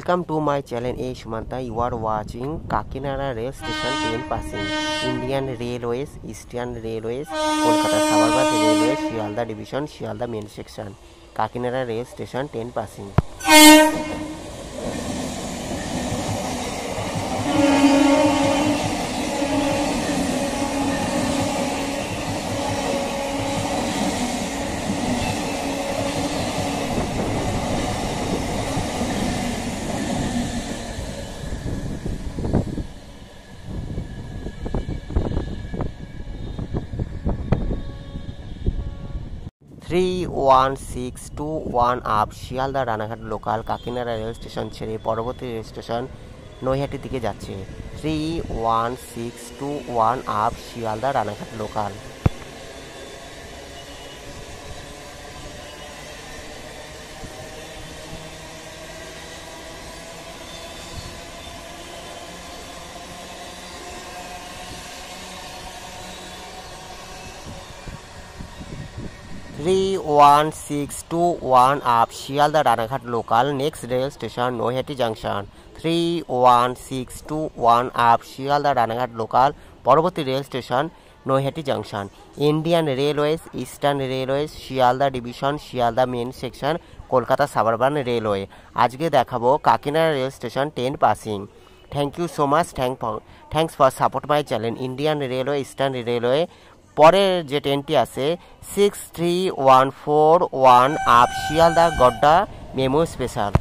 Welcome to my channel A Sumanta. You are watching Kakinada Rail Station 10 passing. Indian Railways, Eastern Railways, Kolkata Suburban Railways, Shialda Division, Shialda main section. Kakinada Rail Station 10 passing. 31621 up Sealdah Ranaghat local কাকিনাড়া rail station ছেড়ে পরবর্তী rail station নৈহাটির দিকে যাচ্ছে। 31621 up Sealdah Ranaghat local. 31621 up Sealdah Ranaghat local. Next rail station Naihati junction. 31621 up Sealdah Ranaghat local. পরবর্তী rail station Naihati junction. Indian Railways, Eastern Railways, Sealdah division, Sealdah main section, Kolkata suburban railway. আজকে দেখাবো কাকিনাড়া rail station 10 passing. Thank you so much, thanks for support my channel. Indian Railway, Eastern Railway. পরের যে ট্রেনটি আছে 63141 up Sealdah Godda MEMU special.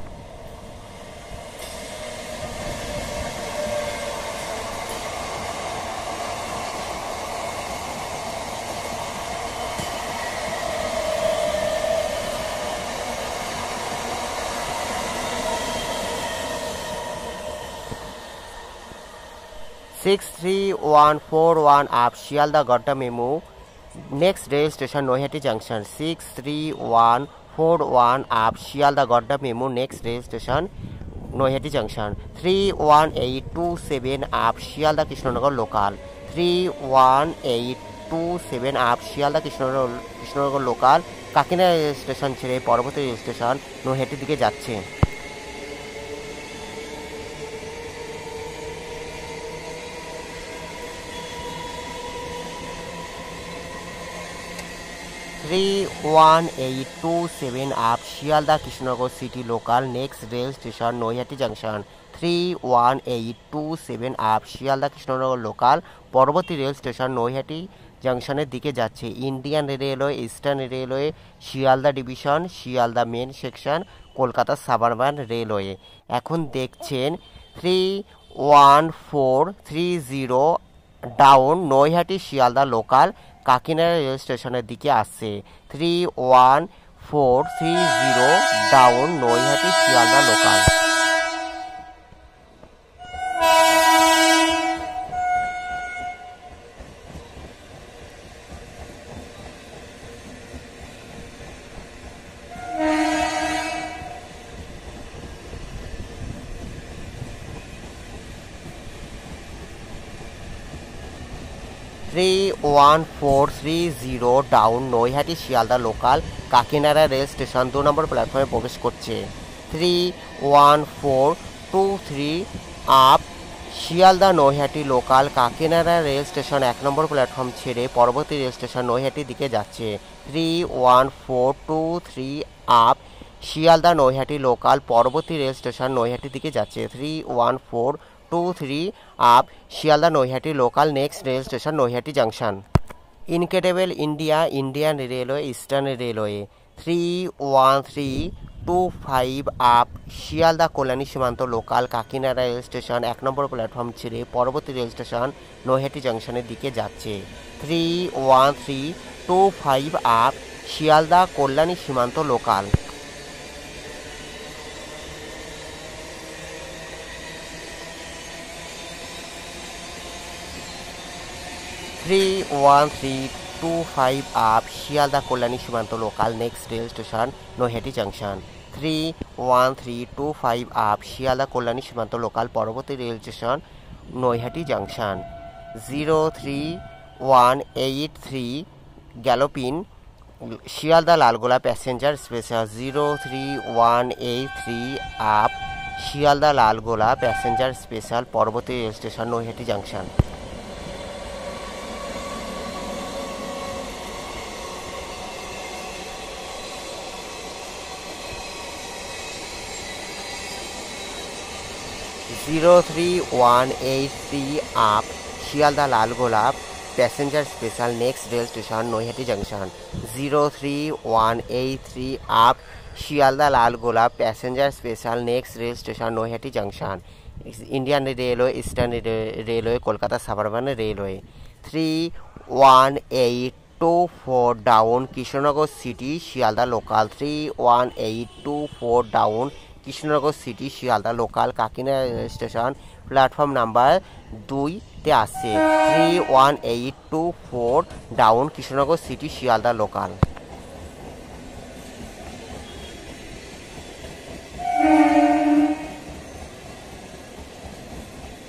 63141 up Sealdah Godda MEMU. Next rail station Naihati junction. 63141 up Sealdah Godda MEMU. Next rail station Naihati junction. 31827 up Sealdah Krishnanagar local. 31827 up Sealdah Krishnanagar local. কাকিনাড়া rail station ছেড়ে পরবর্তী rail station নৈহাটির দিকে যাচ্ছে। 31827 up Sealdah Krishnanagar city local. Next rail station Naihati junction. 31827 up Sealdah Krishnanagar local. পরবর্তী rail station Naihati জাংশনের দিকে যাচ্ছে। Indian Railway, Eastern Railway, Sealdah division, Sealdah main section, Kolkata suburban railway. এখন দেখছেন 31430 ডাউন নৈহাটি শিয়ালদা লোকাল কাকিনাড়া রেল স্টেশনের দিকে আসছে। 31430 down Naihati Sealdah local. 31430 down Naihati Sealdah local কাকিনাড়া রেল স্টেশন 2 নম্বর প্ল্যাটফর্মে প্রবেশ করছে। 31423 আপ শিয়ালদা নৈহাটি লোকাল কাকিনাড়া রেল স্টেশন 1 নম্বর প্ল্যাটফর্ম ছেড়ে পরবর্তী রেল স্টেশন নৈহাটির দিকে যাচ্ছে। 31423 আপ শিয়ালদা নৈহাটি লোকাল। পরবর্তী রেল স্টেশন নৈহাটির দিকে যাচ্ছে। 31423 up Sealdah Naihati local. Next rail station Naihati junction. Incredible India, Indian Railway, Eastern railway. 31325 up Sealdah Kalyani Simanta local কাকিনাড়া রেল স্টেশন 1 নম্বর প্ল্যাটফর্ম ছেড়ে পরবর্তী রেল স্টেশন নৈহাটি জাংশনের দিকে যাচ্ছে। 31325 up Sealdah Kalyani Simanta local. 31325 up Sealdah Kalyani Simanta local. Next rail station Naihati junction. 31325 up Sealdah Kalyani Simanta local. পরবর্তী rail station Naihati junction. 03183 galloping Sealdah Lalgola passenger special. 03183 up Sealdah Lalgola passenger special পরবর্তী rail station Naihati junction. 03183 up Sealdah Lalgola passenger special next rail station Naihati junction. 03183 up Sealdah Lalgola passenger special next rail station Naihati junction. Indian Railway, Eastern Railway, Kolkata suburban railway. 31824 down Krishnanagar city Sealdah local. 31824 down Krishnanagar city Sealdah local কাকিনা station platform number 2-তে আসছে। 31824 down Krishnanagar city Sealdah local.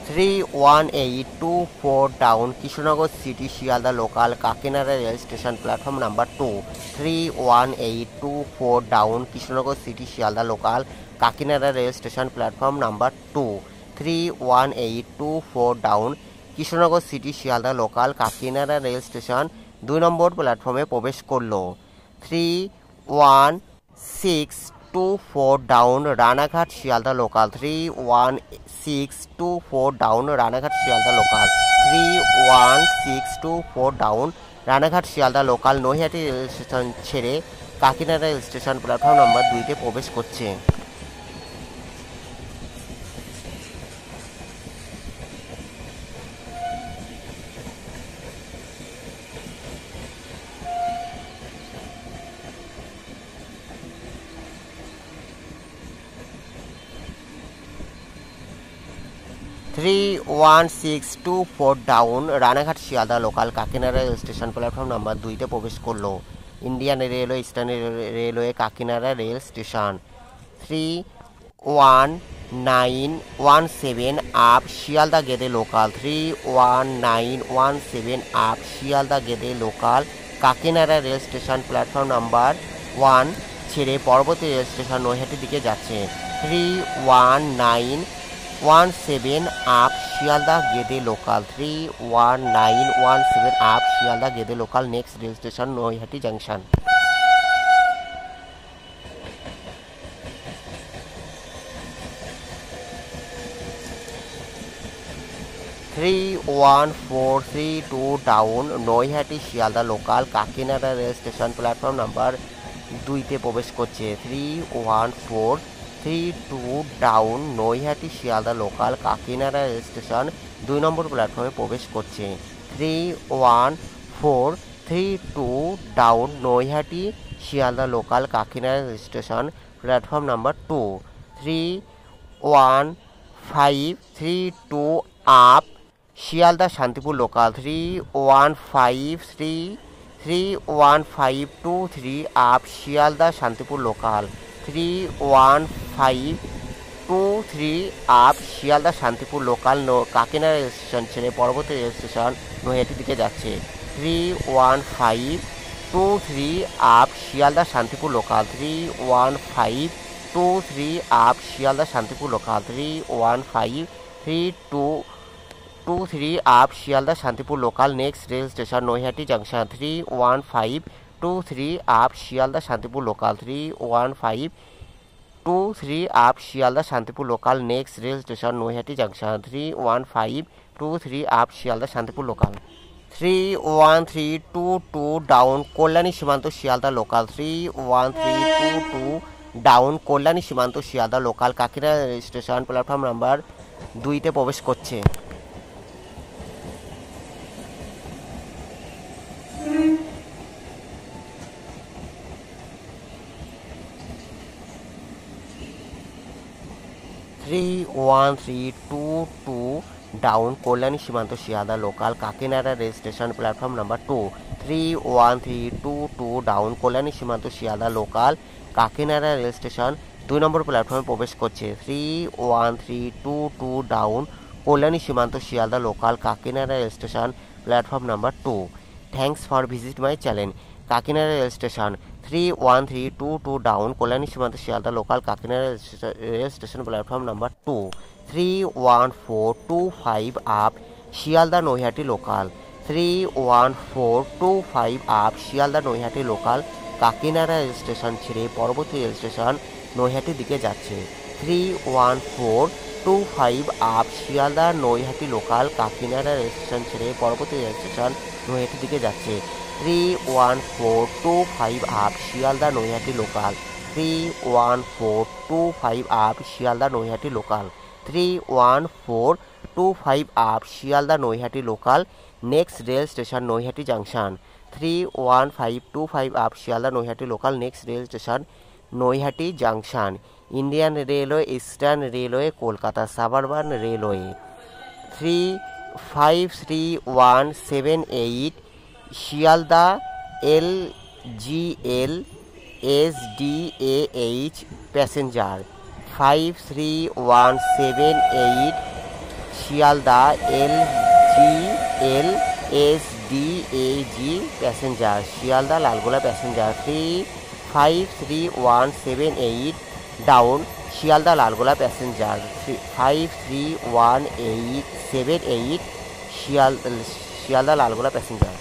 31824 down Krishnanagar city Sealdah local কাকিনাড়া rail station platform number 2। 31824 down Krishnanagar city Sealdah local কাকিনাড়া rail station platform number 2। 31824 down Krishnanagar city Sealdah local কাকিনাড়া rail station 2 number প্ল্যাটফর্মে প্রবেশ করলো। 31624 down Ranaghat Sealdah local. 31624 down Ranaghat Sealdah local. 31624 down Ranaghat Sealdah local Naihati rail station ছেড়ে কাকিনাড়া rail station platform number 2-তে প্রবেশ করছে। 31624 ডাউন রানাঘাট শিয়ালদা লোকাল কাকিনাড়া রেল স্টেশন প্ল্যাটফর্ম নাম্বার 2-তে প্রবেশ করলো। ইন্ডিয়ান রেলওয়ে, ইস্টার্ন রেলওয়ে, কাকিনাড়া rail station. 31917 up Sealdah Gede local. 31917 up Sealdah Gede local কাকিনাড়া রেল স্টেশন প্ল্যাটফর্ম নাম্বার 1 ছেড়ে পরবর্তী রেল স্টেশন নৈহাটির দিকে যাচ্ছে। 31917 up Sealdah Gede local. 31917 up Sealdah Gede local next rail station Naihati junction. 31432 down Naihati Sealdah local কাকিনাড়া রেল স্টেশন প্ল্যাটফর্ম নাম্বার 2-তে প্রবেশ করছে। 31432 ডাউন নৈহাটি শিয়ালদা লোকাল কাকিনাড়া রেল স্টেশন 2 নম্বর প্ল্যাটফর্মে প্রবেশ করছে। 31432 ডাউন নৈহাটি শিয়ালদা লোকাল কাকিনাড়া rail station platform number 2। 31532 up Sealdah Santipur local. 31523 up Sealdah Santipur local. 31523 up Sealdah Santipur local কাকিনাড়া রেল স্টেশন ছেড়ে পরবর্তী রেল স্টেশন নৈহাটির দিকে যাচ্ছে। 31523 up Sealdah Santipur local. 31523 up Sealdah Santipur local. 31523 up Sealdah Santipur local next rail station Naihati junction. 31523 up Sealdah Santipur local. 31523 up Sealdah Santipur local next rail station Naihati junction. 31523 up Sealdah Santipur local. 31322 down Kalyani Simanta Sealdah local. 31322 down Kalyani Simanta Sealdah local কাকিনাড়া rail station platform number 2-তে প্রবেশ করছে। 31322 down Kalyani Simanta Sealdah local কাকিনাড়া rail station platform number 2। 31322 down Kalyani Simanta Sealdah local কাকিনাড়া rail station 2 number প্ল্যাটফর্মে প্রবেশ করছে। 31322 down Kalyani Simanta Sealdah local কাকিনাড়া rail station platform number 2। Thanks for visit my channel. কাকিনাড়া rail station 31322 down Kalyani Simanta Sealdah local কাকিনাড়া rail station platform number 2 31425 up Sealdah Naihati local 31425 up Sealdah Naihati local কাকিনাড়া rail station ছেড়ে পরবর্তী রেল স্টেশন নৈহাটির দিকে যাচ্ছে 31425 আপ শিয়ালদা নৈহাটি লোকাল কাকিনাড়া রেল স্টেশন ছেড়ে পরবর্তী রেল স্টেশন নৈহাটির দিকে যাচ্ছে 31425 up Sealdah Naihati local 31425 up Sealdah Naihati local 31425 up Sealdah Naihati local next rail station Naihati junction 31525 up Sealdah Naihati local next rail station Naihati junction Indian Railway Eastern Railway Kolkata suburban railway 3537178 Sealdah LGL SDAH passenger 53178 Sealdah LGL SDAG passenger Sealdah Lalgola passenger 3537178 down Sealdah Lalgola passenger 53178 Sealdah Lalgola passenger.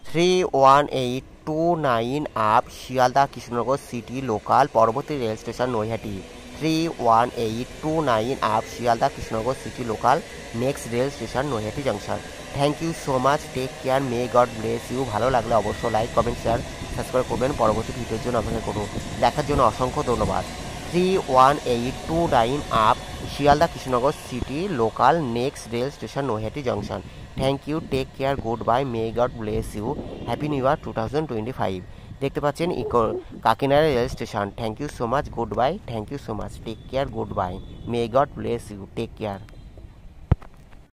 Three one 829 up Sealdah Krishnanagar city local পরবর্তী rail station Naihati 31829 up Sealdah Krishnanagar city local next rail station Naihati junction. Thank you so much, take care, may God bless you. ভালো লাগলে অবশ্যই like comment share subscribe করবেন। পরবর্তী ভিডিওর জন্য অপেক্ষা করুন। দেখার জন্য অসংখ্য ধন্যবাদ। 31829 up Sealdah Krishnanagar city local next rail station Naihati junction. Thank you, take care, goodbye, may God bless you, happy new year 2025। দেখতে পাচ্ছেন কাকিনাড়া rail station. Thank you so much, goodbye, thank you so much, take care, goodbye, may God bless you, take care.